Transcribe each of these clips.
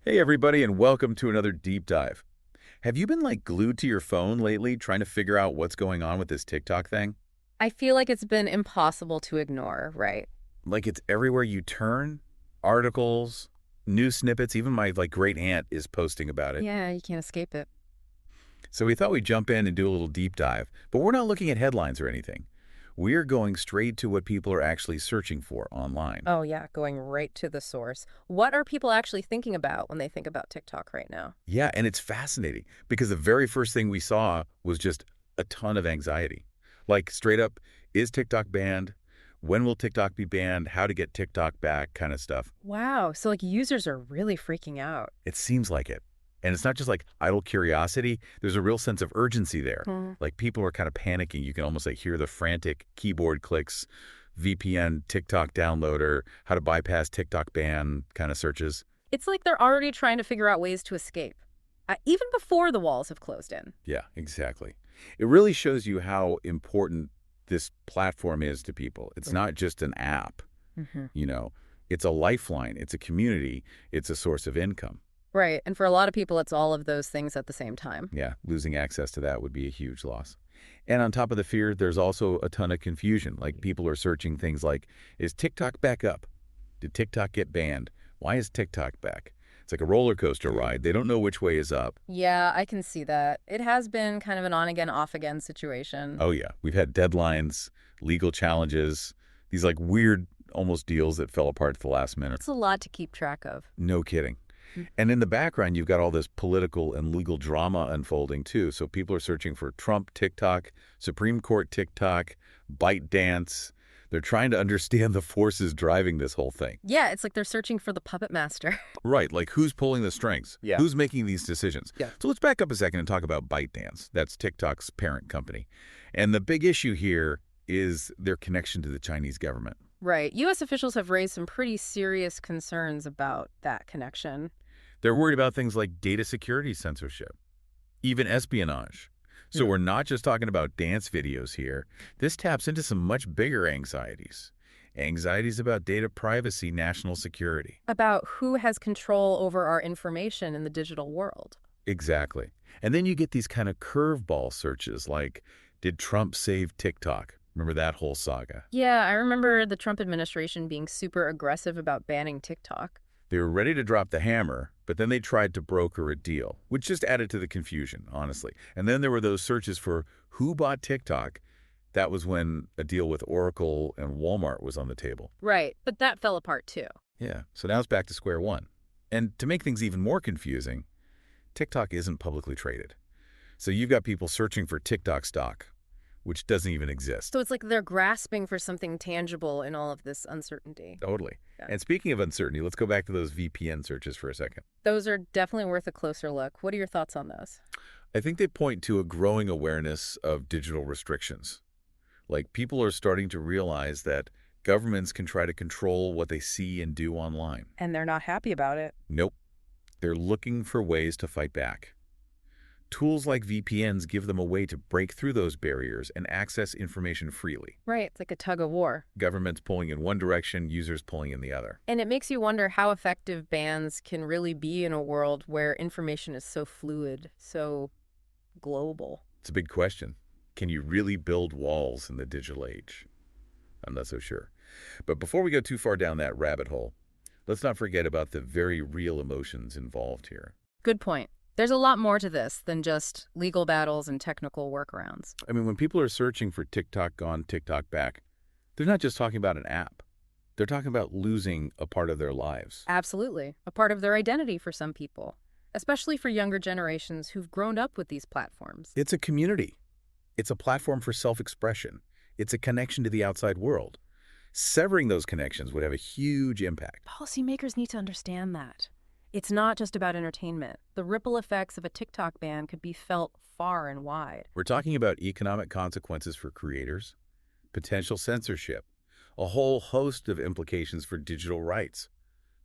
Hey everybody, and welcome to another deep dive. Have you been glued to your phone lately trying to figure out what's going on with this TikTok thing? I feel like it's been impossible to ignore, right? Like it's everywhere you turn, articles, news snippets, even my great aunt is posting about it. Yeah, you can't escape it. So we thought we'd jump in and do a little deep dive, but we're not looking at headlines or anything. We're going straight to what people are actually searching for online. Oh, yeah, going right to the source. What are people actually thinking about when they think about TikTok right now? Yeah, and it's fascinating because the very first thing we saw was just a ton of anxiety. Like straight up, is TikTok banned? When will TikTok be banned? How to get TikTok back kind of stuff. Wow, so users are really freaking out. It seems like it. And it's not just idle curiosity. There's a real sense of urgency there. Hmm. Like people are kind of panicking. You can almost hear the frantic keyboard clicks, VPN, TikTok downloader, how to bypass TikTok ban kind of searches. It's like they're already trying to figure out ways to escape, even before the walls have closed in. Yeah, exactly. It really shows you how important this platform is to people. It's not just an app, Hmm. you know. It's a lifeline, it's a community, it's a source of income. Right, and for a lot of people, it's all of those things at the same time. Yeah, losing access to that would be a huge loss. And on top of the fear, there's also a ton of confusion. Like people are searching things like, is TikTok back up? Did TikTok get banned? Why is TikTok back? It's like a roller coaster ride. They don't know which way is up. Yeah, I can see that. It has been kind of an on-again, off-again situation. Oh yeah, we've had deadlines, legal challenges, these weird almost deals that fell apart at the last minute. It's a lot to keep track of. No kidding. And in the background, you've got all this political and legal drama unfolding too. So people are searching for Trump TikTok, Supreme Court TikTok, ByteDance. They're trying to understand the forces driving this whole thing. Yeah, it's like they're searching for the puppet master. Right, like who's pulling the strings? Yeah. Who's making these decisions? Yeah. So let's back up a second and talk about ByteDance. That's TikTok's parent company. And the big issue here is their connection to the Chinese government. Right. U.S. officials have raised some pretty serious concerns about that connection. They're worried about things like data security censorship, even espionage. So Yeah. we're not just talking about dance videos here. This taps into some much bigger anxieties. Anxieties about data privacy, national security. About who has control over our information in the digital world. Exactly. And then you get these kind of curveball searches like, did Trump save TikTok? Remember that whole saga? Yeah, I remember the Trump administration being super aggressive about banning TikTok. They were ready to drop the hammer, but then they tried to broker a deal, which just added to the confusion, honestly. And then there were those searches for who bought TikTok. That was when a deal with Oracle and Walmart was on the table. Right, but that fell apart too. Yeah, so now it's back to square one. And to make things even more confusing, TikTok isn't publicly traded. So you've got people searching for TikTok stock, which doesn't even exist. So it's like they're grasping for something tangible in all of this uncertainty. Totally. Yeah. And speaking of uncertainty, let's go back to those VPN searches for a second. Those are definitely worth a closer look. What are your thoughts on those? I think they point to a growing awareness of digital restrictions. Like people are starting to realize that governments can try to control what they see and do online. And they're not happy about it. Nope. They're looking for ways to fight back. Tools like VPNs give them a way to break through those barriers and access information freely. Right, it's like a tug of war. Governments pulling in one direction, users pulling in the other. And it makes you wonder how effective bans can really be in a world where information is so fluid, so global. It's a big question. Can you really build walls in the digital age? I'm not so sure. But before we go too far down that rabbit hole, let's not forget about the very real emotions involved here. Good point. There's a lot more to this than just legal battles and technical workarounds. I mean, when people are searching for TikTok gone, TikTok back, they're not just talking about an app. They're talking about losing a part of their lives. Absolutely. A part of their identity for some people, especially for younger generations who've grown up with these platforms. It's a community. It's a platform for self-expression. It's a connection to the outside world. Severing those connections would have a huge impact. Policymakers need to understand that. It's not just about entertainment. The ripple effects of a TikTok ban could be felt far and wide. We're talking about economic consequences for creators, potential censorship, a whole host of implications for digital rights.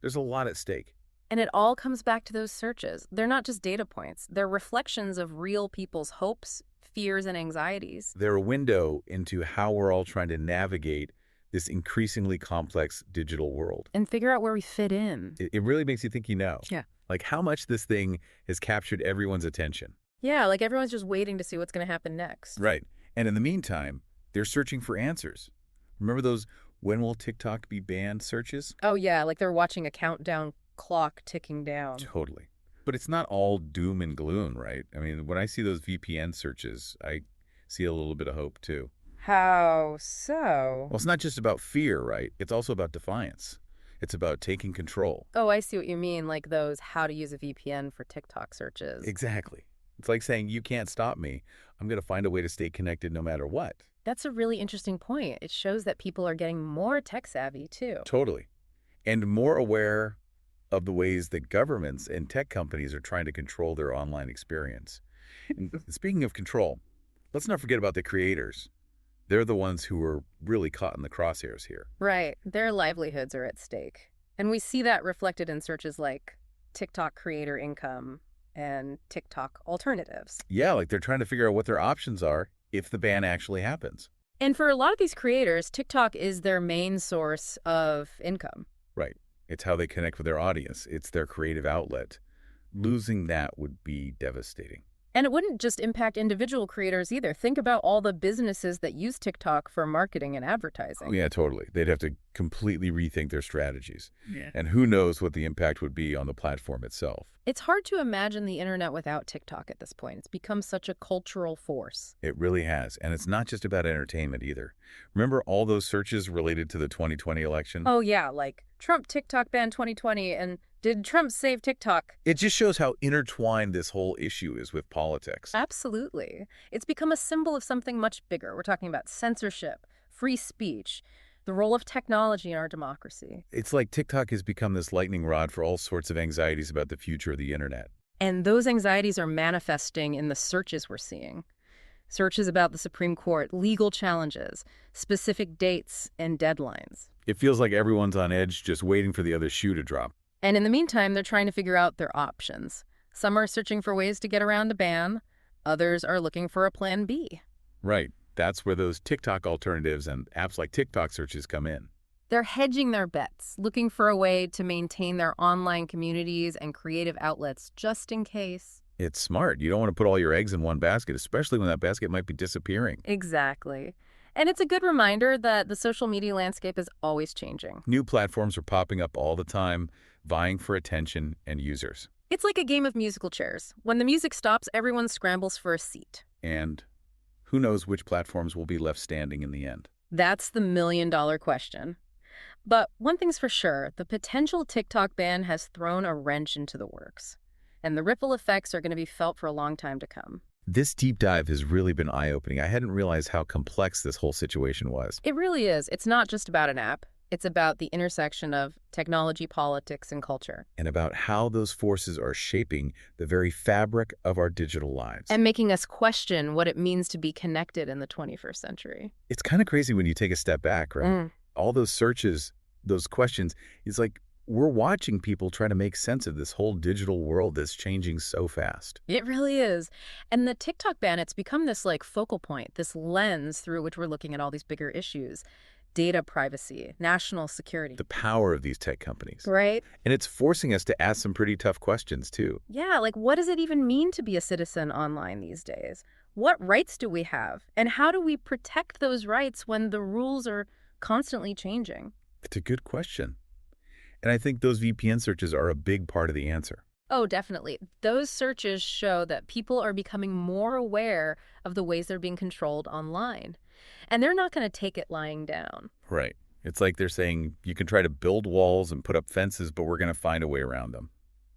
There's a lot at stake. And it all comes back to those searches. They're not just data points. They're reflections of real people's hopes, fears, and anxieties. They're a window into how we're all trying to navigate this increasingly complex digital world. And figure out where we fit in. It really makes you think, Yeah. Like how much this thing has captured everyone's attention. Yeah, like everyone's just waiting to see what's going to happen next. Right. And in the meantime, they're searching for answers. Remember those "when will TikTok be banned" searches? Oh, yeah, like they're watching a countdown clock ticking down. Totally. But it's not all doom and gloom, right? I mean, when I see those VPN searches, I see a little bit of hope too. How so? Well, it's not just about fear, right? It's also about defiance. It's about taking control. Oh, I see what you mean, like those how to use a VPN for TikTok searches. Exactly. It's like saying, you can't stop me. I'm going to find a way to stay connected no matter what. That's a really interesting point. It shows that people are getting more tech savvy, too. Totally. And more aware of the ways that governments and tech companies are trying to control their online experience. And speaking of control, let's not forget about the creators. They're the ones who are really caught in the crosshairs here. Right. Their livelihoods are at stake. And we see that reflected in searches like TikTok creator income and TikTok alternatives. Yeah, like they're trying to figure out what their options are if the ban actually happens. And for a lot of these creators, TikTok is their main source of income. Right. It's how they connect with their audience. It's their creative outlet. Losing that would be devastating. And it wouldn't just impact individual creators either. Think about all the businesses that use TikTok for marketing and advertising. Oh, yeah, totally. They'd have to completely rethink their strategies. Yeah. And who knows what the impact would be on the platform itself. It's hard to imagine the internet without TikTok at this point. It's become such a cultural force. It really has. And it's not just about entertainment either. Remember all those searches related to the 2020 election? Oh, yeah, like Trump TikTok ban 2020 and did Trump save TikTok? It just shows how intertwined this whole issue is with politics. Absolutely. It's become a symbol of something much bigger. We're talking about censorship, free speech, the role of technology in our democracy. It's like TikTok has become this lightning rod for all sorts of anxieties about the future of the internet. And those anxieties are manifesting in the searches we're seeing. Searches about the Supreme Court, legal challenges, specific dates and deadlines. It feels like everyone's on edge just waiting for the other shoe to drop. And in the meantime, they're trying to figure out their options. Some are searching for ways to get around a ban. Others are looking for a plan B. Right. That's where those TikTok alternatives and apps like TikTok searches come in. They're hedging their bets, looking for a way to maintain their online communities and creative outlets just in case. It's smart. You don't want to put all your eggs in one basket, especially when that basket might be disappearing. Exactly. And it's a good reminder that the social media landscape is always changing. New platforms are popping up all the time, vying for attention and users. It's like a game of musical chairs. When the music stops, everyone scrambles for a seat. And who knows which platforms will be left standing in the end? That's the million-dollar question. But one thing's for sure, the potential TikTok ban has thrown a wrench into the works. And the ripple effects are going to be felt for a long time to come. This deep dive has really been eye-opening. I hadn't realized how complex this whole situation was. It really is. It's not just about an app. It's about the intersection of technology, politics, and culture. And about how those forces are shaping the very fabric of our digital lives. And making us question what it means to be connected in the 21st century. It's kind of crazy when you take a step back, right? All those searches, those questions, it's like we're watching people try to make sense of this whole digital world that's changing so fast. It really is. And the TikTok ban, it's become this like focal point, this lens through which we're looking at all these bigger issues. Data privacy, national security. The power of these tech companies. Right. And it's forcing us to ask some pretty tough questions, too. Yeah, like what does it even mean to be a citizen online these days? What rights do we have? And how do we protect those rights when the rules are constantly changing? It's a good question. And I think those VPN searches are a big part of the answer. Oh, definitely. Those searches show that people are becoming more aware of the ways they're being controlled online. And they're not going to take it lying down. Right. It's like they're saying you can try to build walls and put up fences, but we're going to find a way around them.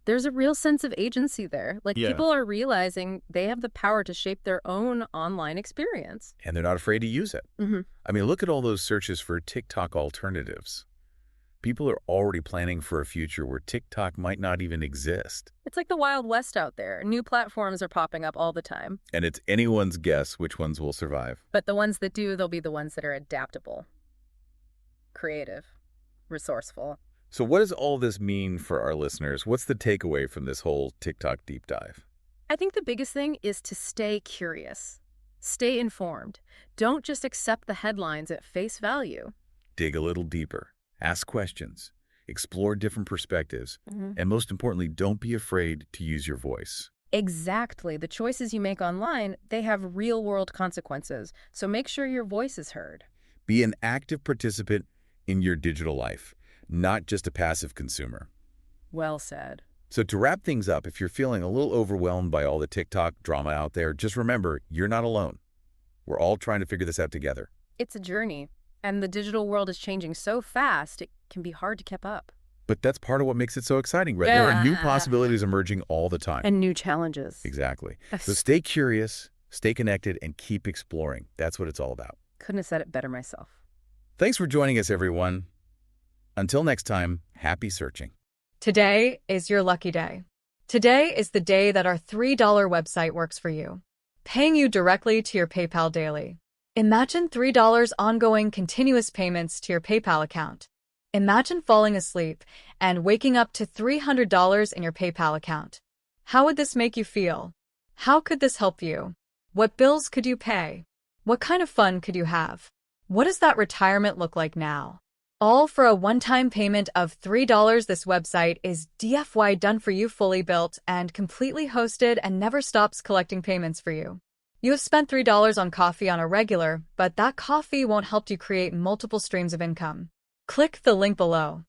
There's a real sense of agency there. Like Yeah. people are realizing they have the power to shape their own online experience. And they're not afraid to use it. Mm-hmm. I mean, look at all those searches for TikTok alternatives. People are already planning for a future where TikTok might not even exist. It's like the Wild West out there. New platforms are popping up all the time. And it's anyone's guess which ones will survive. But the ones that do, they'll be the ones that are adaptable, creative, resourceful. So what does all this mean for our listeners? What's the takeaway from this whole TikTok deep dive? I think the biggest thing is to stay curious. Stay informed. Don't just accept the headlines at face value. Dig a little deeper. Ask questions. explore different perspectives, and most importantly, don't be afraid to use your voice. Exactly. The choices you make online, they have real-world consequences, so make sure your voice is heard. Be an active participant in your digital life, not just a passive consumer. Well said. So to wrap things up, if you're feeling a little overwhelmed by all the TikTok drama out there, just remember, you're not alone. We're all trying to figure this out together. It's a journey, and the digital world is changing so fast, it can be hard to keep up. But that's part of what makes it so exciting, right? There are new possibilities emerging all the time. And new challenges. Exactly. So stay curious, stay connected, and keep exploring. That's what it's all about. Couldn't have said it better myself. Thanks for joining us, everyone. Until next time, happy searching. Today is your lucky day. Today is the day that our $3 website works for you, paying you directly to your PayPal daily. Imagine $3 ongoing continuous payments to your PayPal account. Imagine falling asleep and waking up to $300 in your PayPal account. How would this make you feel? How could this help you? What bills could you pay? What kind of fun could you have? What does that retirement look like now? All for a one-time payment of $3. This website is DFY done for you, fully built and completely hosted, and never stops collecting payments for you. You have spent $3 on coffee on a regular, but that coffee won't help you create multiple streams of income. Click the link below.